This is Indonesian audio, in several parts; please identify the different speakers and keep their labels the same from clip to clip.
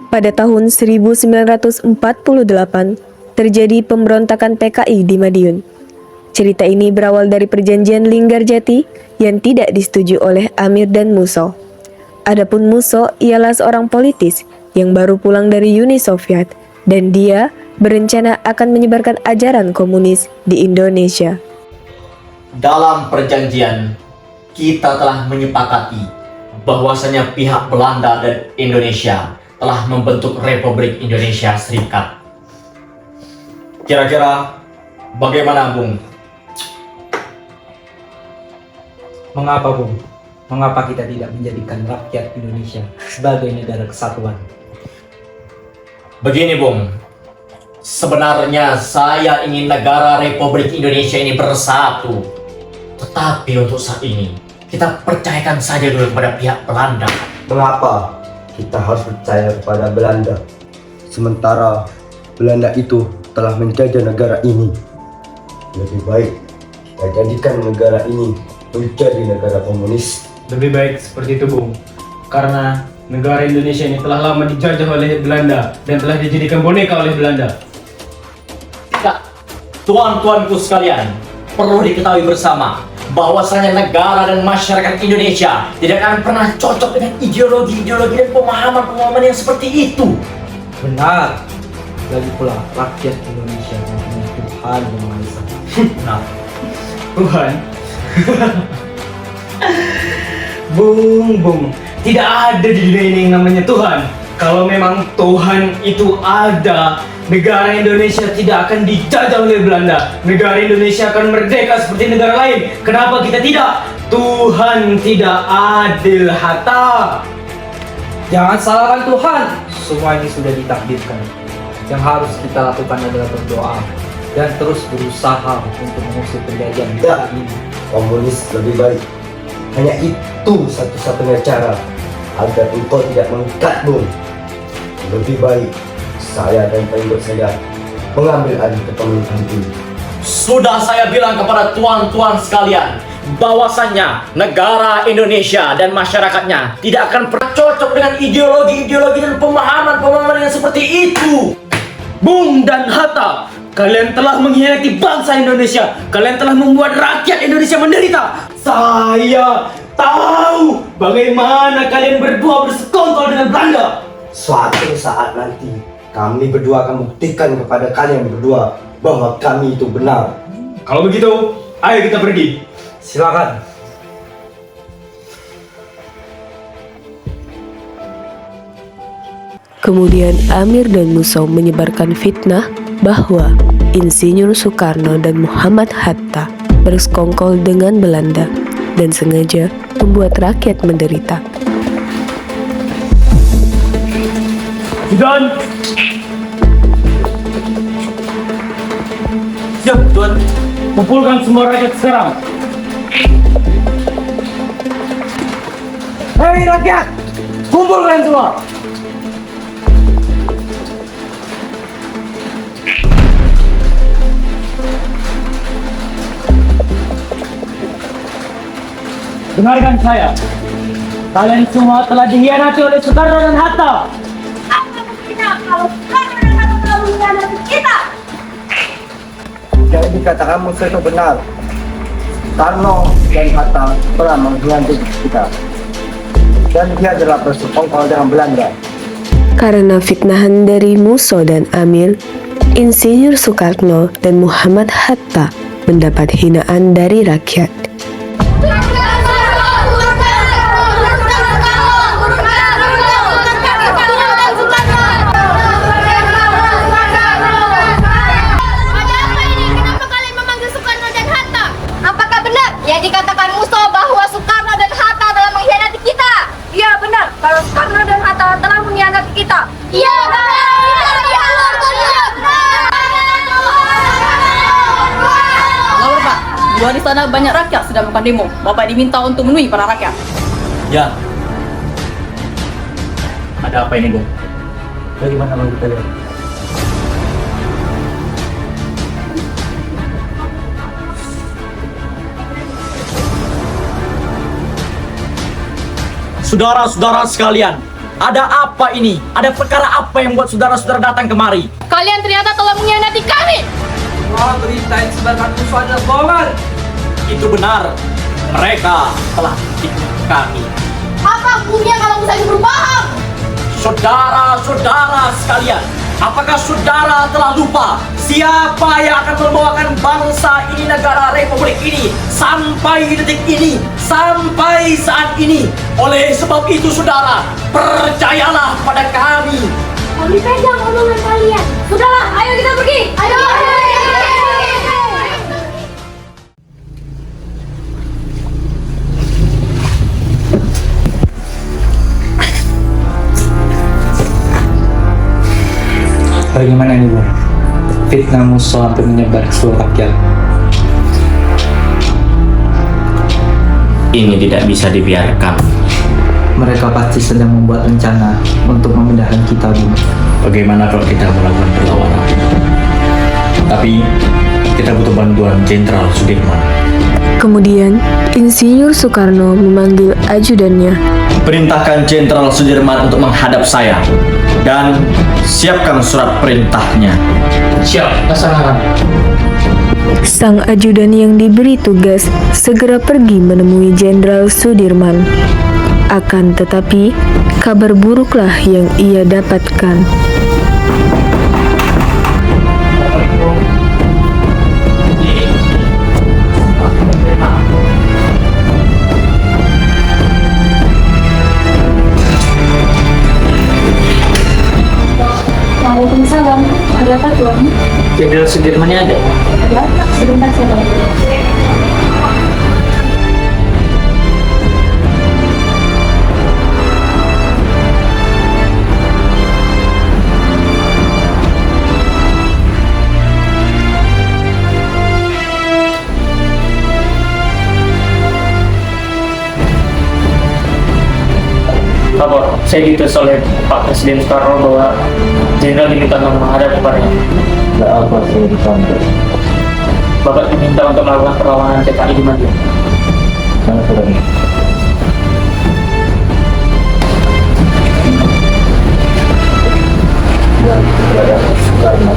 Speaker 1: Pada tahun 1948, terjadi pemberontakan PKI di Madiun. Cerita ini berawal dari perjanjian Linggarjati yang tidak disetujui oleh Amir dan Musso. Adapun Musso ialah seorang politis yang baru pulang dari Uni Soviet dan dia berencana akan menyebarkan ajaran komunis di Indonesia.
Speaker 2: Dalam perjanjian, kita telah menyepakati bahwasanya pihak Belanda dan Indonesia telah membentuk Republik Indonesia Serikat. Kira-kira bagaimana, Bung?
Speaker 3: Mengapa, Bung? Mengapa kita tidak menjadikan rakyat Indonesia sebagai negara kesatuan?
Speaker 2: Begini, Bung. Sebenarnya saya ingin negara Republik Indonesia ini bersatu. Tetapi untuk saat ini, kita percayakan saja dulu kepada pihak Belanda.
Speaker 4: Mengapa kita harus percaya kepada Belanda? Sementara Belanda itu telah menjajah negara ini. Lebih baik kita jadikan negara ini menjadi negara komunis.
Speaker 5: Lebih baik seperti itu, Bung. Karena negara Indonesia ini telah lama dijajah oleh Belanda dan telah dijadikan boneka oleh Belanda.
Speaker 2: Tidak, tuan-tuanku sekalian, perlu diketahui bersama bahwasanya negara dan masyarakat Indonesia tidak akan pernah cocok dengan ideologi-ideologi dan pemahaman-pemahaman yang seperti itu.
Speaker 3: Benar. Lagi pula rakyat Indonesia mempunyai Tuhan yang Maha Esa.
Speaker 2: Nah,
Speaker 5: Tuhan. Bung, tidak ada di dunia ini yang namanya Tuhan. Kalau memang Tuhan itu ada, negara Indonesia tidak akan dijajah oleh Belanda. Negara Indonesia akan merdeka seperti negara lain. Kenapa kita tidak? Tuhan tidak adil, Hatta.
Speaker 3: Jangan salahkan Tuhan. Semua ini sudah ditakdirkan. Yang harus kita lakukan adalah berdoa dan terus berusaha untuk mengusir penjajahan
Speaker 4: Tidak,
Speaker 3: ini.
Speaker 4: komunis lebih baik. Hanya itu satu-satunya cara agar engkau tidak mengikat, Bung. Lebih baik saya dan pengikut saya mengambil alih kepemimpinan ini.
Speaker 2: sudah saya bilang kepada tuan-tuan sekalian bahwasannya negara Indonesia dan masyarakatnya tidak akan pernah cocok dengan ideologi-ideologi dan pemahaman-pemahaman yang seperti itu.
Speaker 5: Bung dan Hatta, kalian telah mengkhianati bangsa Indonesia. Kalian telah membuat rakyat Indonesia menderita. Saya tahu bagaimana kalian berdua bersekongkol dengan Belanda.
Speaker 4: Suatu saat nanti kami berdua akan buktikan kepada kalian berdua bahwa kami itu benar.
Speaker 5: Kalau begitu, ayo kita pergi.
Speaker 3: Silakan.
Speaker 1: Kemudian Amir dan Musso menyebarkan fitnah bahwa Insinyur Soekarno dan Muhammad Hatta bersekongkol dengan Belanda dan sengaja membuat rakyat menderita.
Speaker 5: Dan siap, Tuan. Kumpulkan semua rakyat sekarang. Hei rakyat, kumpul kalian semua. Dengarkan saya. Kalian semua telah dikhianati oleh Soekarno dan Hatta.
Speaker 6: Apa buktinya kalau Soekarno dan Hatta telah mengkhianati kita?
Speaker 4: Yang dikatakan Musa itu benar. Soekarno dan Hatta telah mengkhianati kita. Dan dia adalah bersekongkol dengan Belanda.
Speaker 1: Karena fitnahan dari Musso dan Amir, Insinyur Soekarno dan Muhammad Hatta mendapat hinaan dari rakyat.
Speaker 6: Yang dikatakan Musso bahwa Soekarno dan Hatta telah mengkhianati kita. Iya benar, kalau Soekarno dan Hatta telah mengkhianati kita. Iya benar.
Speaker 7: Lalu Pak, di luar sana banyak rakyat sedang melakukan demo. Bapak diminta untuk menemui para rakyat.
Speaker 2: Ya. Ada apa ini, Bung?
Speaker 3: Bagaimana kalau kita lihat?
Speaker 2: Saudara-saudara sekalian, Ada apa ini? Ada perkara apa yang buat saudara-saudara datang kemari?
Speaker 6: Kalian ternyata telah mengkhianati kami.
Speaker 3: Wah, berita yang disebarkan musuh adalah bohongan.
Speaker 2: Itu benar. Mereka telah tikung kami.
Speaker 6: Apa hukumnya kalau Musa itu berbohong?
Speaker 2: Saudara-saudara sekalian, apakah saudara telah lupa siapa yang akan membawakan bangsa ini, negara republik ini sampai detik ini, sampai saat ini? Oleh sebab itu saudara, percayalah pada kami.
Speaker 6: Kami pegang omongan kalian. Sudahlah, ayo kita pergi. Ayo.
Speaker 3: Bagaimana ini, Bung? Fitnah musuh hampir menyebar ke seluruh rakyat.
Speaker 2: Ini tidak bisa dibiarkan.
Speaker 3: Mereka pasti sedang membuat rencana untuk memindahkan kita, Bung.
Speaker 2: Bagaimana kalau kita melakukan perlawanan? Tapi kita butuh bantuan Jenderal Sudirman.
Speaker 1: Kemudian, Insinyur Soekarno memanggil ajudannya.
Speaker 2: Perintahkan Jenderal Sudirman untuk menghadap saya dan siapkan surat perintahnya.
Speaker 5: Siap, laksanakan.
Speaker 1: Sang ajudan yang diberi tugas segera pergi menemui Jenderal Sudirman. Akan tetapi, kabar buruklah yang ia dapatkan.
Speaker 6: Waalaikumsalam. Ada apa, Tuan?
Speaker 5: Jenderal Sudirmannya ada.
Speaker 6: Ada. Sebentar saya bantu.
Speaker 5: Lapor, saya diutus oleh Pak Presiden Soekarno bahwa Jenderal diminta untuk menghadap kepadanya.
Speaker 4: Tidak apa saya dipanggil.
Speaker 5: Bapak diminta untuk melakukan perlawanan PKI di Madiun.
Speaker 4: Saya sudah dan kepada Soekarno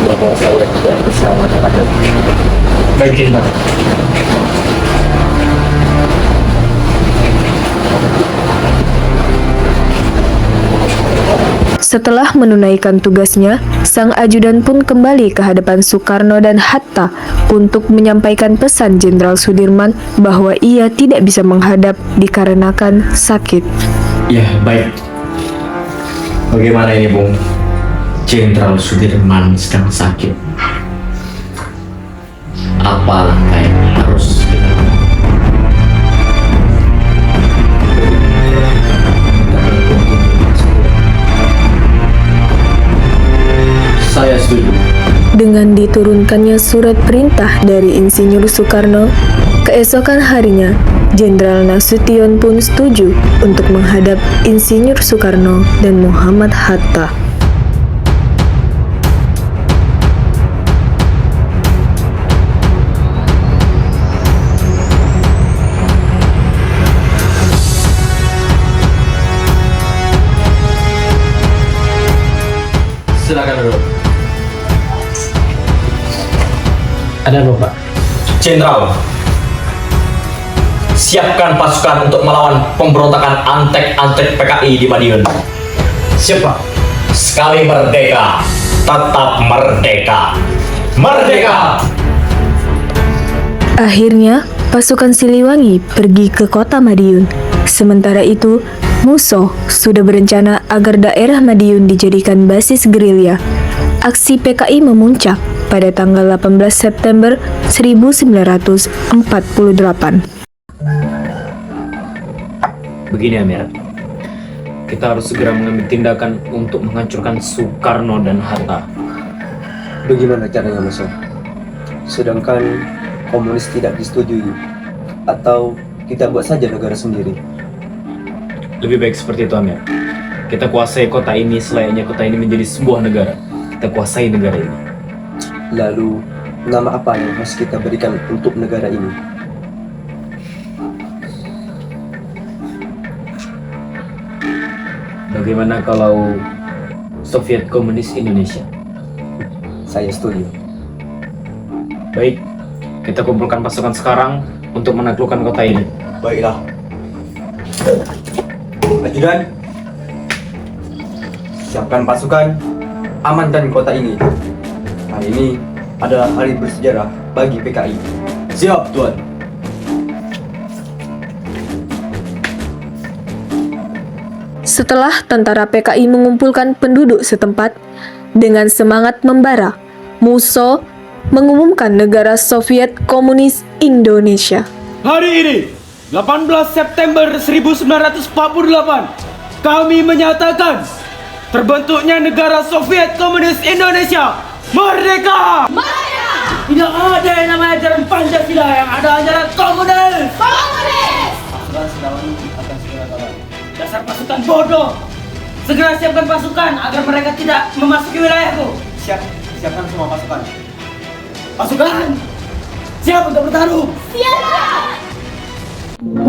Speaker 4: bahwa saya tidak bisa menghadapi.
Speaker 5: Baik, Jenderal.
Speaker 1: Setelah menunaikan tugasnya, sang ajudan pun kembali ke hadapan Soekarno dan Hatta untuk menyampaikan pesan Jenderal Sudirman bahwa ia tidak bisa menghadap dikarenakan sakit.
Speaker 2: Ya, baik. Bagaimana ini, Bung? Jenderal Sudirman sedang sakit. Apa langkah yang harus kita lakukan? Saya setuju.
Speaker 1: Dengan diturunkannya surat perintah dari Insinyur Soekarno, keesokan harinya, Jenderal Nasution pun setuju untuk menghadap Insinyur Soekarno dan Muhammad Hatta.
Speaker 2: Silakan dulu.
Speaker 5: Ada apa, Pak?
Speaker 2: Jenderal, siapkan pasukan untuk melawan pemberontakan antek-antek PKI di Madiun.
Speaker 5: Siap, Pak.
Speaker 2: Sekali merdeka, tetap merdeka. Merdeka!
Speaker 1: Akhirnya, pasukan Siliwangi pergi ke kota Madiun. Sementara itu, Musuh sudah berencana agar daerah Madiun dijadikan basis gerilya. Aksi PKI memuncak pada tanggal 18 September 1948.
Speaker 5: Begini, Amir. Kita harus segera mengambil tindakan untuk menghancurkan Soekarno dan Hatta.
Speaker 4: Bagaimana caranya, Musuh? Sedangkan komunis tidak disetujui, atau kita buat saja negara sendiri?
Speaker 5: Lebih baik seperti itu, Amir. Kita kuasai kota ini selayaknya kota ini menjadi sebuah negara. Kita kuasai negara ini.
Speaker 4: Lalu, nama apa yang harus kita berikan untuk negara ini?
Speaker 5: Bagaimana kalau Soviet Komunis Indonesia?
Speaker 4: Saya setuju.
Speaker 5: Baik, kita kumpulkan pasukan sekarang untuk menaklukkan kota ini.
Speaker 4: Baiklah. Ajudan, siapkan pasukan, amankan kota ini. Hari ini adalah hari bersejarah bagi PKI. Siap, Tuan.
Speaker 1: Setelah tentara PKI mengumpulkan penduduk setempat, dengan semangat membara, Musso mengumumkan negara Soviet Komunis Indonesia.
Speaker 5: Hari ini, 18 September 1948, kami menyatakan terbentuknya negara Soviet Komunis Indonesia merdeka! Tidak ada yang namanya ajaran Pancasila, yang ada ajaran komunis! Dasar pasukan bodoh! Segera siapkan pasukan agar mereka tidak memasuki wilayahku.
Speaker 3: Siapkan semua pasukan.
Speaker 5: Pasukan, siap untuk bertarung.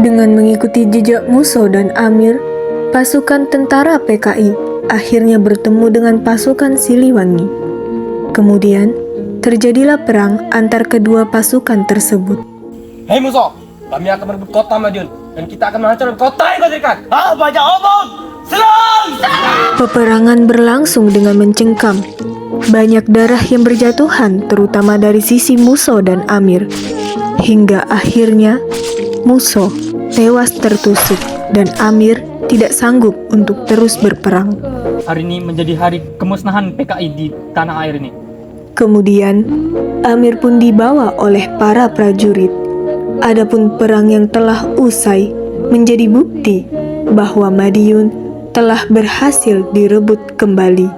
Speaker 1: Dengan mengikuti jejak Musso dan Amir, pasukan tentara PKI akhirnya bertemu dengan pasukan Siliwangi. Kemudian, terjadilah perang antar kedua pasukan tersebut.
Speaker 5: Hei Musso, kami akan merebut kota Madiun dan kita akan menghancurkan kota yang kau dirikan. Banyak omong, serang!
Speaker 1: Peperangan berlangsung dengan mencengkam. Banyak darah yang berjatuhan, terutama dari sisi Musso dan Amir. Hingga akhirnya, Musso tewas tertusuk dan Amir tidak sanggup untuk terus berperang.
Speaker 5: Hari ini menjadi hari kemusnahan PKI di tanah air ini.
Speaker 1: Kemudian, Amir pun dibawa oleh para prajurit. Adapun perang yang telah usai menjadi bukti bahwa Madiun telah berhasil direbut kembali.